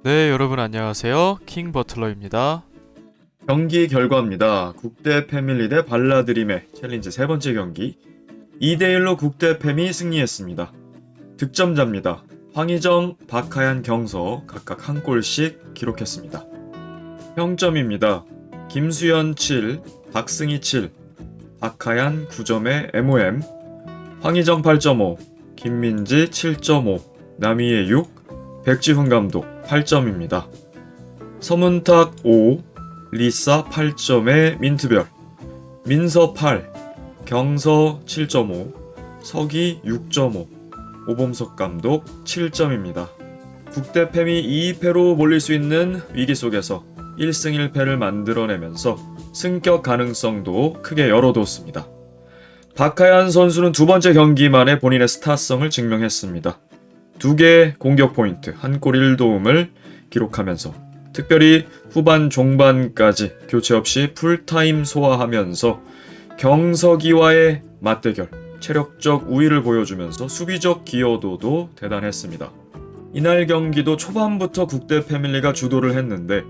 네, 여러분 안녕하세요. 킹 버틀러입니다. 경기 결과입니다. 국대 패밀리 대 발라드림의 챌린지 세 번째 경기 2대1로 국대 패미 승리했습니다. 득점자입니다. 황희정, 박하얀, 경서 각각 한 골씩 기록했습니다. 평점입니다. 김수현 7, 박승희 7, 박하얀 9점의 MOM, 황희정 8.5, 김민지 7.5, 남희애 6, 백지훈 감독 8점입니다. 서문탁 5, 리사 8점의 민트별, 민서 8, 경서 7.5, 석이 6.5, 오범석 감독 7점입니다. 국대 패미 2패로 몰릴 수 있는 위기 속에서 1승 1패를 만들어내면서 승격 가능성도 크게 열어뒀습니다. 박하얀 선수는 두 번째 경기만에 본인의 스타성을 증명했습니다. 2개의 공격 포인트, 한 골 1도움을 기록하면서 특별히 후반 종반까지 교체 없이 풀타임 소화하면서 경석이와의 맞대결, 체력적 우위를 보여주면서 수비적 기여도도 대단했습니다. 이날 경기도 초반부터 국대 패밀리가 주도를 했는데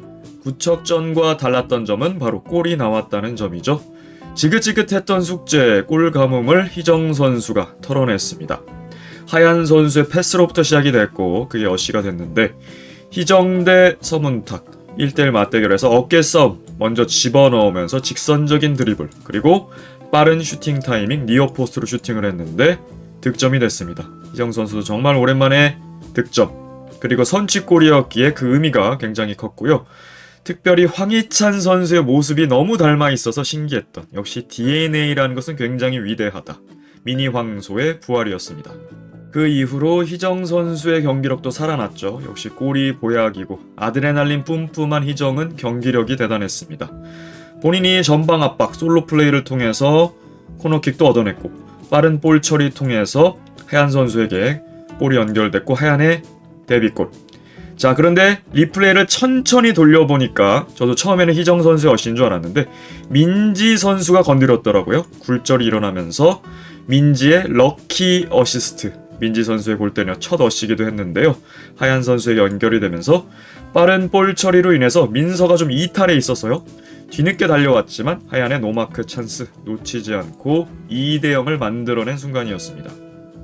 구척전과 달랐던 점은 바로 골이 나왔다는 점이죠. 지긋지긋했던 숙제, 골 가뭄을 희정 선수가 털어냈습니다. 하얀 선수의 패스로부터 시작이 됐고 그게 어시가 됐는데 희정 대 서문탁 1대1 맞대결에서 어깨 싸움 먼저 집어넣으면서 직선적인 드리블 그리고 빠른 슈팅 타이밍 니어포스트로 슈팅을 했는데 득점이 됐습니다. 희정 선수도 정말 오랜만에 득점 그리고 선취골이었기에 그 의미가 굉장히 컸고요. 특별히 황희찬 선수의 모습이 너무 닮아 있어서 신기했던 역시 DNA라는 것은 굉장히 위대하다. 미니 황소의 부활이었습니다. 그 이후로 희정 선수의 경기력도 살아났죠. 역시 골이 보약이고 아드레날린 뿜뿜한 희정은 경기력이 대단했습니다. 본인이 전방 압박 솔로 플레이를 통해서 코너킥도 얻어냈고 빠른 볼 처리 통해서 하얀 선수에게 볼이 연결됐고 하얀의 데뷔골. 자, 그런데 리플레이를 천천히 돌려보니까 저도 처음에는 희정 선수의 어시인 줄 알았는데 민지 선수가 건드렸더라고요. 굴절이 일어나면서 민지의 럭키 어시스트, 민지 선수의 골대녀 첫 어시기도 했는데요. 하얀 선수에게 연결이 되면서 빠른 볼 처리로 인해서 민서가 좀 이탈해 있어서요. 뒤늦게 달려왔지만 하얀의 노마크 찬스 놓치지 않고 2대0을 만들어낸 순간이었습니다.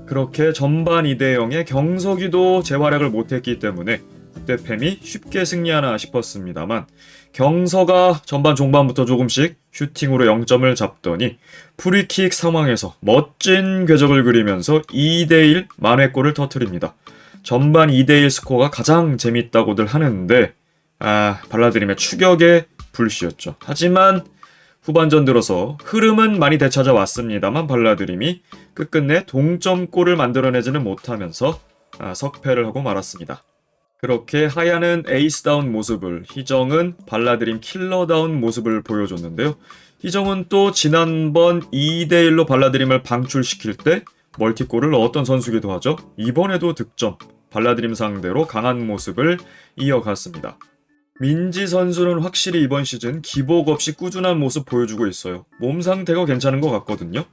그렇게 전반 2대0에 경석이도 재활약을 못했기 때문에 국대 패미 쉽게 승리하나 싶었습니다만 경서가 전반 종반부터 조금씩 슈팅으로 0점을 잡더니 프리킥 상황에서 멋진 궤적을 그리면서 2대1 만회골을 터뜨립니다. 전반 2대1 스코어가 가장 재밌다고들 하는데 발라드림의 추격의 불씨였죠. 하지만 후반전 들어서 흐름은 많이 되찾아왔습니다만 발라드림이 끝끝내 동점골을 만들어내지는 못하면서 석패를 하고 말았습니다. 그렇게 하얀은 에이스다운 모습을, 희정은 발라드림 킬러다운 모습을 보여줬는데요. 희정은 또 지난번 2대1로 발라드림을 방출시킬 때 멀티골을 넣었던 선수기도 하죠. 이번에도 득점, 발라드림 상대로 강한 모습을 이어갔습니다. 민지 선수는 확실히 이번 시즌 기복 없이 꾸준한 모습 보여주고 있어요. 몸 상태가 괜찮은 것 같거든요.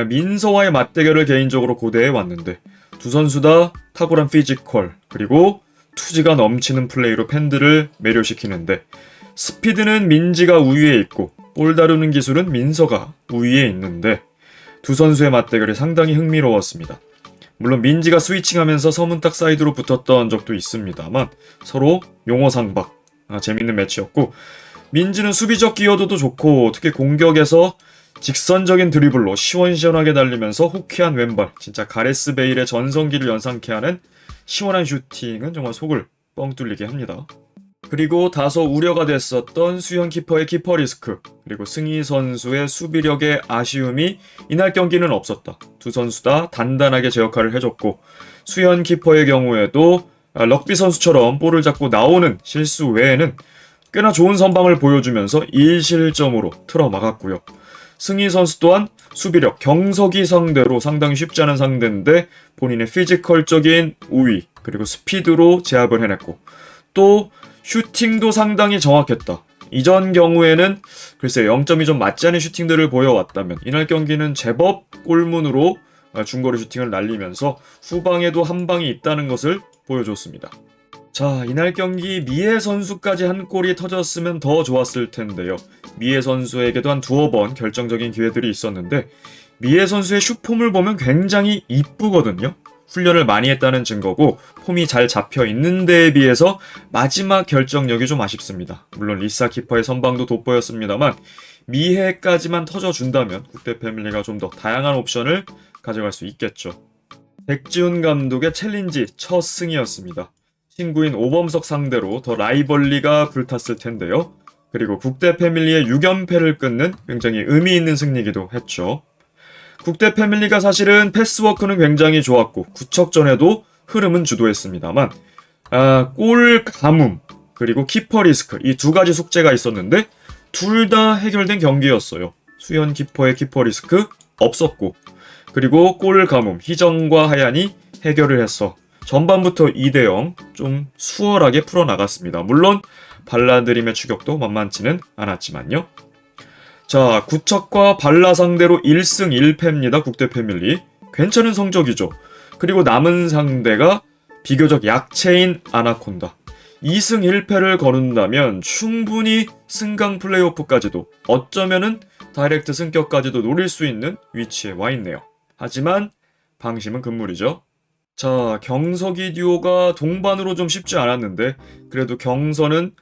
민서와의 맞대결을 개인적으로 고대해 왔는데 두 선수 다 탁월한 피지컬 그리고 투지가 넘치는 플레이로 팬들을 매료시키는데 스피드는 민지가 우위에 있고 볼 다루는 기술은 민서가 우위에 있는데 두 선수의 맞대결이 상당히 흥미로웠습니다. 물론 민지가 스위칭하면서 서문탁 사이드로 붙었던 적도 있습니다만 서로 용어상박 재밌는 매치였고 민지는 수비적 기여도도 좋고 특히 공격에서 직선적인 드리블로 시원시원하게 달리면서 호쾌한 왼발 진짜 가레스 베일의 전성기를 연상케 하는 시원한 슈팅은 정말 속을 뻥 뚫리게 합니다. 그리고 다소 우려가 됐었던 수현 키퍼의 키퍼 리스크 그리고 승희 선수의 수비력의 아쉬움이 이날 경기는 없었다. 두 선수 다 단단하게 제 역할을 해줬고 수현 키퍼의 경우에도 럭비 선수처럼 볼을 잡고 나오는 실수 외에는 꽤나 좋은 선방을 보여주면서 1실점으로 틀어막았고요. 승희 선수 또한 수비력, 경석이 상대로 상당히 쉽지 않은 상대인데 본인의 피지컬적인 우위 그리고 스피드로 제압을 해냈고 또 슈팅도 상당히 정확했다. 이전 경우에는 글쎄 0점이 좀 맞지 않은 슈팅들을 보여왔다면 이날 경기는 제법 골문으로 중거리 슈팅을 날리면서 후방에도 한 방이 있다는 것을 보여줬습니다. 자, 이날 경기 미해 선수까지 한 골이 터졌으면 더 좋았을 텐데요. 미해 선수에게도 한 두어 번 결정적인 기회들이 있었는데 미해 선수의 슛폼을 보면 굉장히 이쁘거든요. 훈련을 많이 했다는 증거고 폼이 잘 잡혀 있는 데에 비해서 마지막 결정력이 좀 아쉽습니다. 물론 리사 키퍼의 선방도 돋보였습니다만 미해까지만 터져준다면 국대 패밀리가 좀 더 다양한 옵션을 가져갈 수 있겠죠. 백지훈 감독의 챌린지 첫 승이었습니다. 친구인 오범석 상대로 더 라이벌리가 불탔을 텐데요. 그리고 국대 패밀리의 6연패를 끊는 굉장히 의미 있는 승리이기도 했죠. 국대 패밀리가 사실은 패스워크는 굉장히 좋았고 구척전에도 흐름은 주도했습니다만 골 가뭄 그리고 키퍼 리스크 이 두 가지 숙제가 있었는데 둘 다 해결된 경기였어요. 수현 키퍼의 키퍼 리스크 없었고 그리고 골 가뭄 희정과 하얀이 해결을 해서 전반부터 2대0 좀 수월하게 풀어나갔습니다. 물론 발라드림의 추격도 만만치는 않았지만요. 자, 구척과 발라 상대로 1승 1패입니다. 국대 패밀리. 괜찮은 성적이죠. 그리고 남은 상대가 비교적 약체인 아나콘다. 2승 1패를 거둔다면 충분히 승강 플레이오프까지도 어쩌면은 다이렉트 승격까지도 노릴 수 있는 위치에 와 있네요. 하지만 방심은 금물이죠. 자, 경석이 듀오가 동반으로 좀 쉽지 않았는데 그래도 경선은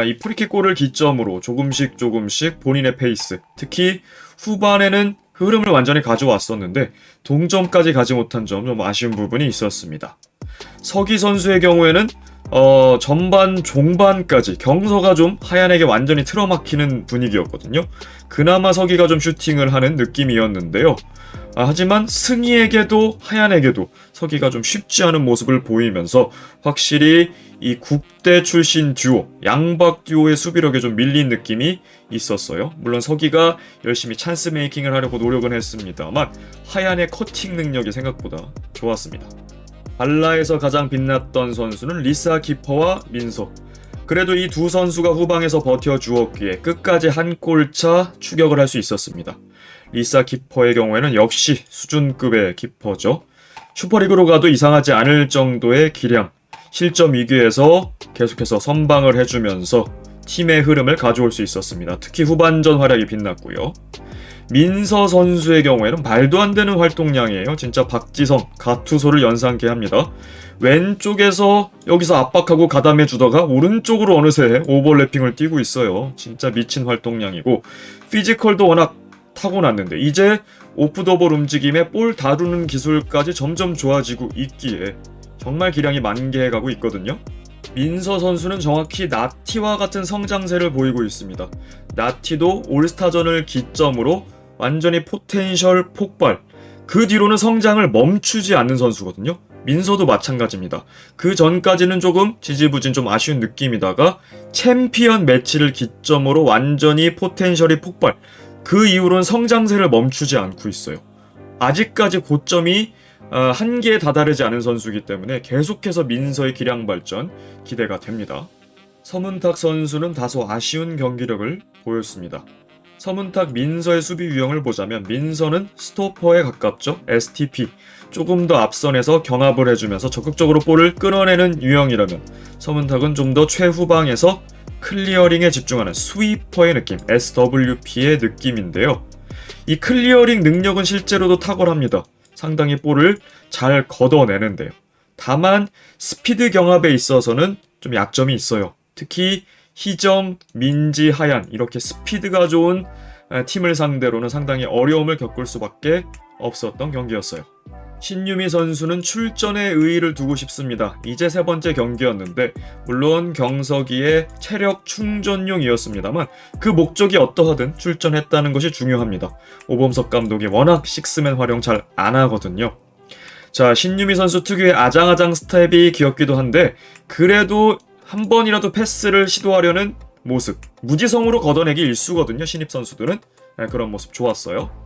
이 프리킥 골을 기점으로 조금씩 본인의 페이스 특히 후반에는 흐름을 완전히 가져왔었는데 동점까지 가지 못한 점 좀 아쉬운 부분이 있었습니다. 서기 선수의 경우에는 전반 종반까지 경서가 좀 하얀에게 완전히 틀어막히는 분위기였거든요. 그나마 서기가 좀 슈팅을 하는 느낌이었는데요. 하지만 승희에게도 하얀에게도 서기가 좀 쉽지 않은 모습을 보이면서 확실히 이 국대 출신 듀오, 양박 듀오의 수비력에 좀 밀린 느낌이 있었어요. 물론 서기가 열심히 찬스 메이킹을 하려고 노력은 했습니다만 하얀의 커팅 능력이 생각보다 좋았습니다. 발라에서 가장 빛났던 선수는 리사 키퍼와 민서. 그래도 이 두 선수가 후방에서 버텨주었기에 끝까지 한 골차 추격을 할 수 있었습니다. 리사 키퍼의 경우에는 역시 수준급의 키퍼죠. 슈퍼리그로 가도 이상하지 않을 정도의 기량, 실점 위기에서 계속해서 선방을 해주면서 팀의 흐름을 가져올 수 있었습니다. 특히 후반전 활약이 빛났고요. 민서 선수의 경우에는 말도 안 되는 활동량이에요. 진짜 박지성, 가투소를 연상케 합니다. 왼쪽에서 여기서 압박하고 가담해 주다가 오른쪽으로 어느새 오버래핑을 띄고 있어요. 진짜 미친 활동량이고 피지컬도 워낙 타고났는데 이제 오프더볼 움직임에 볼 다루는 기술까지 점점 좋아지고 있기에 정말 기량이 만개해가고 있거든요. 민서 선수는 정확히 나티와 같은 성장세를 보이고 있습니다. 나티도 올스타전을 기점으로 완전히 포텐셜 폭발, 그 뒤로는 성장을 멈추지 않는 선수거든요. 민서도 마찬가지입니다. 그 전까지는 조금 지지부진 좀 아쉬운 느낌이다가 챔피언 매치를 기점으로 완전히 포텐셜이 폭발, 그 이후로는 성장세를 멈추지 않고 있어요. 아직까지 고점이 한계에 다다르지 않은 선수이기 때문에 계속해서 민서의 기량 발전 기대가 됩니다. 서문탁 선수는 다소 아쉬운 경기력을 보였습니다. 서문탁 민서의 수비 유형을 보자면 민서는 스토퍼에 가깝죠. STP 조금 더 앞선에서 경합을 해주면서 적극적으로 볼을 끊어내는 유형이라면 서문탁은 좀 더 최후방에서 클리어링에 집중하는 스위퍼의 느낌, SWP의 느낌인데요. 이 클리어링 능력은 실제로도 탁월합니다. 상당히 볼을 잘 걷어내는데요. 다만 스피드 경합에 있어서는 좀 약점이 있어요. 특히 희정, 민지, 하얀 이렇게 스피드가 좋은 팀을 상대로는 상당히 어려움을 겪을 수밖에 없었던 경기였어요. 신유미 선수는 출전에 의의를 두고 싶습니다. 이제 세 번째 경기였는데 물론 경석이의 체력 충전용이었습니다만 그 목적이 어떠하든 출전했다는 것이 중요합니다. 오범석 감독이 워낙 식스맨 활용 잘 안 하거든요. 자, 신유미 선수 특유의 아장아장 스텝이 귀엽기도 한데 그래도 한 번이라도 패스를 시도하려는 모습, 무지성으로 걷어내기 일수거든요. 신입 선수들은 그런 모습 좋았어요.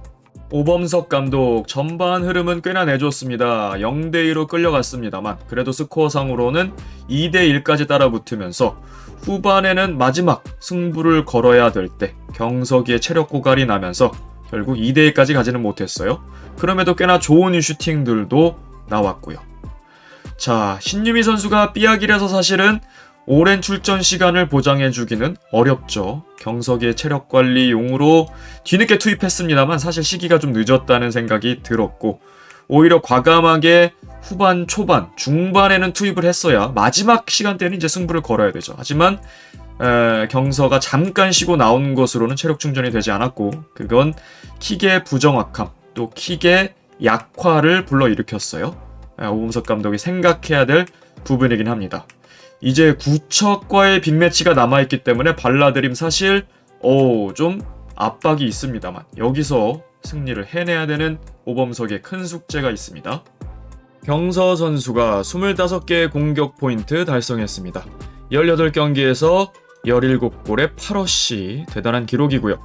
오범석 감독 전반 흐름은 꽤나 내줬습니다. 0대2로 끌려갔습니다만 그래도 스코어상으로는 2대1까지 따라붙으면서 후반에는 마지막 승부를 걸어야 될 때 경석이의 체력 고갈이 나면서 결국 2대1까지 가지는 못했어요. 그럼에도 꽤나 좋은 슈팅들도 나왔고요. 자, 신유미 선수가 삐약이라서 사실은 오랜 출전 시간을 보장해주기는 어렵죠. 경석이의 체력 관리용으로 뒤늦게 투입했습니다만 사실 시기가 좀 늦었다는 생각이 들었고, 오히려 과감하게 후반, 초반, 중반에는 투입을 했어야 마지막 시간대는 이제 승부를 걸어야 되죠. 하지만 경서가 잠깐 쉬고 나온 것으로는 체력 충전이 되지 않았고, 그건 킥의 부정확함, 또 킥의 약화를 불러일으켰어요. 오범석 감독이 생각해야 될 부분이긴 합니다. 이제 구척과의 빅매치가 남아있기 때문에 발라드림 사실 좀 압박이 있습니다만 여기서 승리를 해내야 되는 오범석의 큰 숙제가 있습니다. 경서 선수가 25개의 공격 포인트 달성했습니다. 18경기에서 17골에 8어시, 대단한 기록이고요.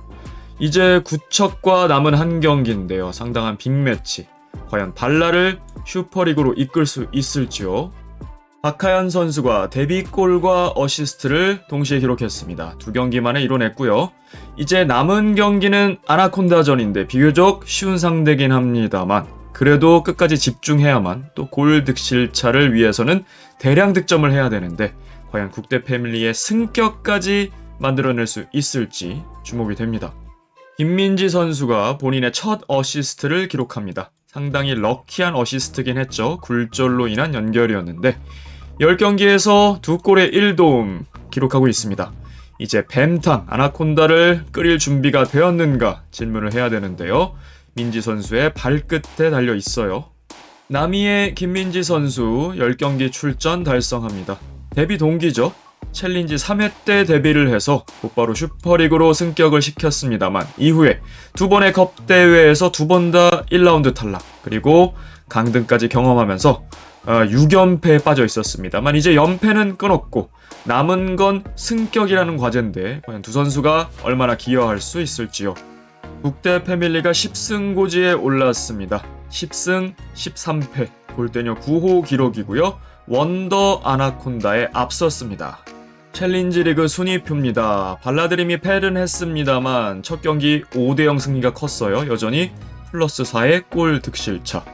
이제 구척과 남은 한 경기인데요. 상당한 빅매치. 과연 발라를 슈퍼리그로 이끌 수 있을지요? 박하연 선수가 데뷔골과 어시스트를 동시에 기록했습니다. 2경기 만에 이뤄냈고요. 이제 남은 경기는 아나콘다전인데 비교적 쉬운 상대긴 합니다만 그래도 끝까지 집중해야만, 또 골 득실차를 위해서는 대량 득점을 해야 되는데 과연 국대 패밀리의 승격까지 만들어낼 수 있을지 주목이 됩니다. 김민지 선수가 본인의 첫 어시스트를 기록합니다. 상당히 럭키한 어시스트긴 했죠. 굴절로 인한 연결이었는데 10경기에서 2골에 1도움 기록하고 있습니다. 이제 뱀탕, 아나콘다를 끓일 준비가 되었는가 질문을 해야 되는데요. 민지 선수의 발끝에 달려 있어요. 남이의 김민지 선수 10경기 출전 달성합니다. 데뷔 동기죠. 챌린지 3회 때 데뷔를 해서 곧바로 슈퍼리그로 승격을 시켰습니다만 이후에 2번의 컵 대회에서 2번 다 1라운드 탈락, 그리고 강등까지 경험하면서 6연패에 빠져 있었습니다만 이제 연패는 끊었고 남은 건 승격이라는 과제인데 과연 두 선수가 얼마나 기여할 수 있을지요. 국대 패밀리가 10승고지에 올랐습니다. 10승 13패, 골대녀 9호 기록이고요. 원더 아나콘다에 앞섰습니다. 챌린지 리그 순위표입니다. 발라드림이 패는 했습니다만 첫 경기 5대0 승리가 컸어요. 여전히 플러스 4의 골 득실차.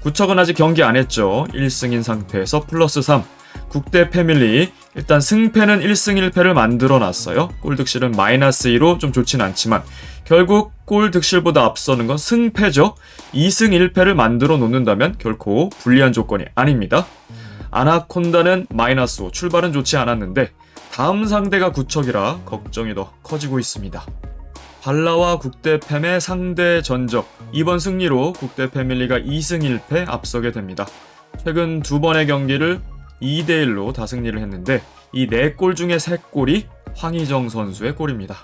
구척은 아직 경기 안 했죠. 1승인 상태에서 플러스 3. 국대 패밀리 일단 승패는 1승 1패를 만들어 놨어요. 골 득실은 마이너스 2로 좀 좋진 않지만 결국 골 득실보다 앞서는 건 승패죠. 2승 1패를 만들어 놓는다면 결코 불리한 조건이 아닙니다. 아나콘다는 마이너스 5, 출발은 좋지 않았는데 다음 상대가 구척이라 걱정이 더 커지고 있습니다. 발라와 국대팸의 상대 전적, 이번 승리로 국대 패밀리가 2승 1패 앞서게 됩니다. 최근 2번의 경기를 2대1로 다 승리를 했는데 이 4골 중에 3골이 황희정 선수의 골입니다.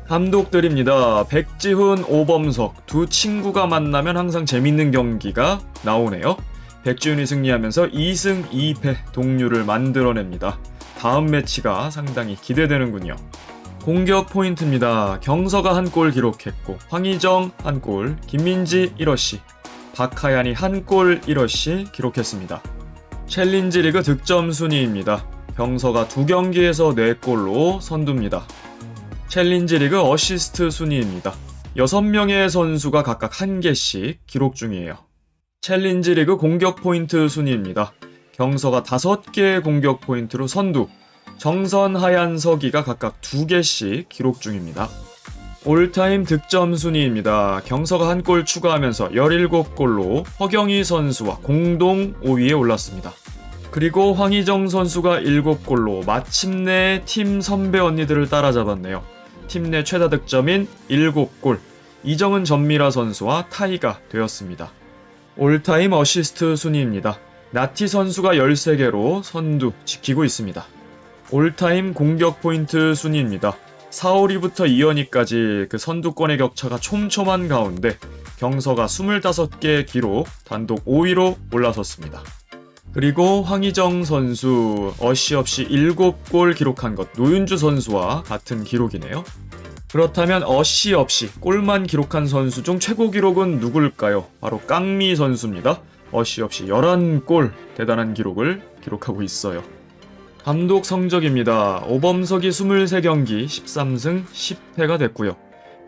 감독들입니다. 백지훈, 오범석 두 친구가 만나면 항상 재밌는 경기가 나오네요. 백지훈이 승리하면서 2승 2패 동률을 만들어냅니다. 다음 매치가 상당히 기대되는군요. 공격 포인트입니다. 경서가 한 골 기록했고 황희정 한 골, 김민지 1어시, 박하얀이 한 골 1어시 기록했습니다. 챌린지 리그 득점 순위입니다. 경서가 2경기에서 4골로 선두입니다. 챌린지 리그 어시스트 순위입니다. 6명의 선수가 각각 1개씩 기록 중이에요. 챌린지 리그 공격 포인트 순위입니다. 경서가 5개의 공격 포인트로 선두, 정선, 하얀, 서기가 각각 2개씩 기록 중입니다. 올타임 득점 순위입니다. 경서가 한 골 추가하면서 17골로 허경희 선수와 공동 5위에 올랐습니다. 그리고 황희정 선수가 7골로 마침내 팀 선배 언니들을 따라잡았네요. 팀 내 최다 득점인 7골, 이정은 전미라 선수와 타이가 되었습니다. 올타임 어시스트 순위입니다. 나티 선수가 13개로 선두 지키고 있습니다. 올타임 공격 포인트 순위입니다. 4월이부터 2연이까지 그 선두권의 격차가 촘촘한 가운데 경서가 25개 기록 단독 5위로 올라섰습니다. 그리고 황희정 선수 어시 없이 7골 기록한 것 노윤주 선수와 같은 기록이네요. 그렇다면 어시 없이 골만 기록한 선수 중 최고 기록은 누굴까요? 바로 깡미 선수입니다. 어시 없이 11골, 대단한 기록을 기록하고 있어요. 감독 성적입니다. 오범석이 23경기 13승 10패가 됐고요.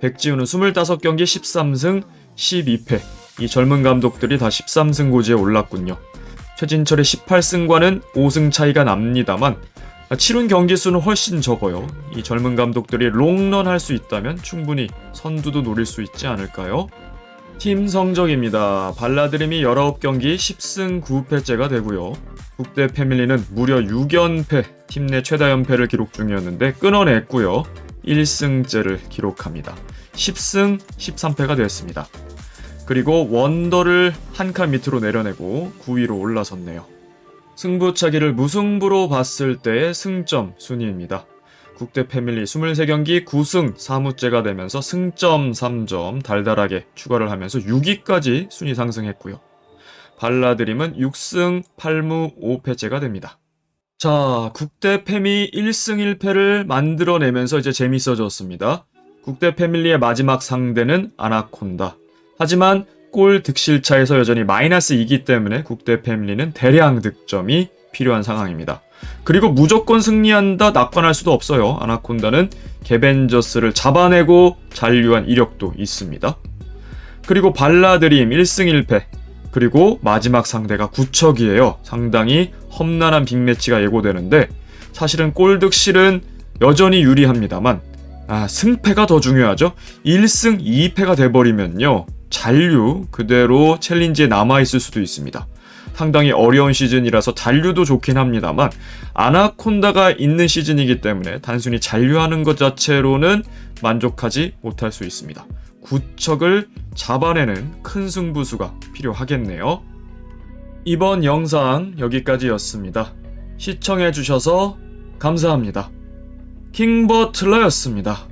백지훈은 25경기 13승 12패. 이 젊은 감독들이 다 13승 고지에 올랐군요. 최진철의 18승과는 5승 차이가 납니다만 치룬 경기 수는 훨씬 적어요. 이 젊은 감독들이 롱런 할 수 있다면 충분히 선두도 노릴 수 있지 않을까요? 팀 성적입니다. 발라드림이 19경기 10승 9패째가 되고요. 국대 패밀리는 무려 6연패, 팀 내 최다 연패를 기록 중이었는데 끊어냈고요. 1승째를 기록합니다. 10승 13패가 되었습니다. 그리고 원더를 한 칸 밑으로 내려내고 9위로 올라섰네요. 승부차기를 무승부로 봤을 때의 승점 순위입니다. 국대 패밀리 23경기 9승 4무째가 되면서 승점 3점 달달하게 추가를 하면서 6위까지 순위 상승했고요. 발라드림은 6승 8무 5패째가 됩니다. 자, 국대 패미 1승 1패를 만들어내면서 이제 재밌어졌습니다. 국대 패밀리의 마지막 상대는 아나콘다. 하지만 골 득실차에서 여전히 마이너스 2기 때문에 국대 패밀리는 대량 득점이 필요한 상황입니다. 그리고 무조건 승리한다 낙관할 수도 없어요. 아나콘다는 개벤저스를 잡아내고 잔류한 이력도 있습니다. 그리고 발라드림 1승 1패 그리고 마지막 상대가 구척이에요. 상당히 험난한 빅매치가 예고되는데 사실은 골 득실은 여전히 유리합니다만 승패가 더 중요하죠. 1승 2패가 돼버리면요. 잔류 그대로 챌린지에 남아있을 수도 있습니다. 상당히 어려운 시즌이라서 잔류도 좋긴 합니다만 아나콘다가 있는 시즌이기 때문에 단순히 잔류하는 것 자체로는 만족하지 못할 수 있습니다. 구척을 잡아내는 큰 승부수가 필요하겠네요. 이번 영상 여기까지였습니다. 시청해주셔서 감사합니다. 킹버틀러였습니다.